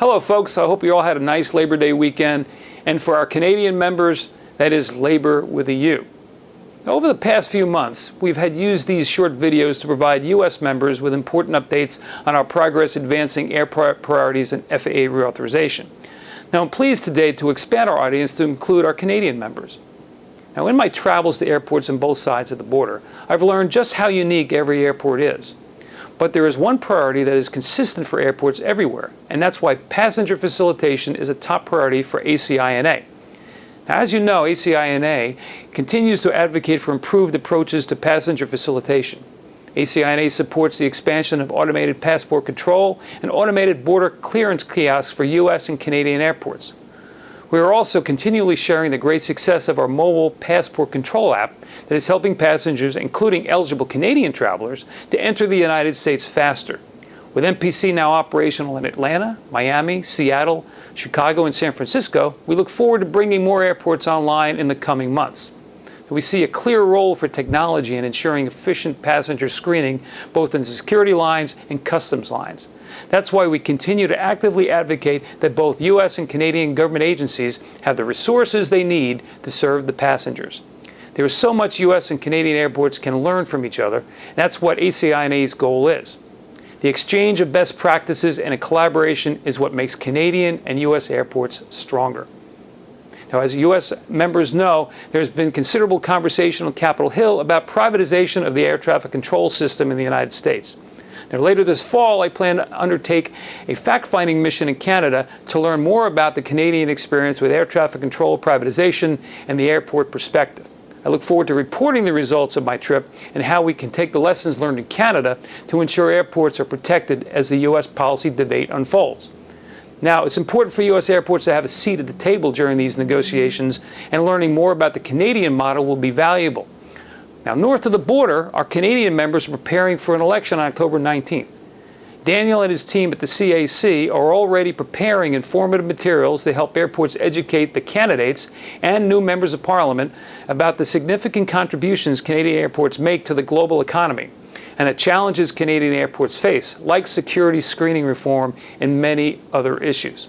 Hello folks, I hope you all had a nice Labor Day weekend, and for our Canadian members, that is Labor with a U. Over the past few months, we've had used these short videos to provide U.S. members with important updates on our progress advancing airport priorities and FAA reauthorization. Now I'm pleased today to expand our audience to include our Canadian members. Now in my travels to airports on both sides of the border, I've learned just how unique every airport is. But there is one priority that is consistent for airports everywhere, and that's why passenger facilitation is a top priority for ACI-NA. Now, as you know, ACI-NA continues to advocate for improved approaches to passenger facilitation. ACI-NA supports the expansion of automated passport control and automated border clearance kiosks for U.S. and Canadian airports. We are also continually sharing the great success of our mobile passport control app that is helping passengers, including eligible Canadian travelers, to enter the United States faster. With MPC now operational in Atlanta, Miami, Seattle, Chicago, and San Francisco, we look forward to bringing more airports online in the coming months. We see a clear role for technology in ensuring efficient passenger screening, both in security lines and customs lines. That's why we continue to actively advocate that both U.S. and Canadian government agencies have the resources they need to serve the passengers. There is so much U.S. and Canadian airports can learn from each other, and that's what ACI-NA's goal is. The exchange of best practices and a collaboration is what makes Canadian and U.S. airports stronger. Now, as U.S. members know, there's been considerable conversation on Capitol Hill about privatization of the air traffic control system in the United States. Now, later this fall, I plan to undertake a fact-finding mission in Canada to learn more about the Canadian experience with air traffic control privatization and the airport perspective. I look forward to reporting the results of my trip and how we can take the lessons learned in Canada to ensure airports are protected as the U.S. policy debate unfolds. Now, it's important for U.S. airports to have a seat at the table during these negotiations, and learning more about the Canadian model will be valuable. Now, north of the border, our Canadian members are preparing for an election on October 19th. Daniel and his team at the CAC are already preparing informative materials to help airports educate the candidates and new members of Parliament about the significant contributions Canadian airports make to the global economy and the challenges Canadian airports face, like security screening reform and many other issues.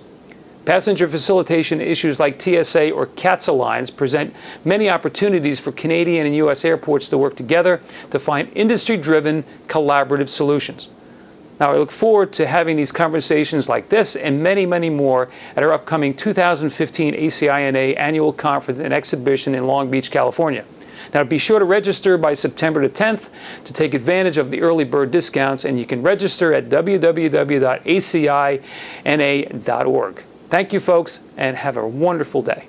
Passenger facilitation issues like TSA or CATSA lines present many opportunities for Canadian and U.S. airports to work together to find industry-driven, collaborative solutions. Now, I look forward to having these conversations like this and many, many more at our upcoming 2015 ACI-NA Annual Conference and Exhibition in Long Beach, California. Now, be sure to register by September the 10th to take advantage of the early bird discounts, and you can register at www.acina.org. Thank you, folks, and have a wonderful day.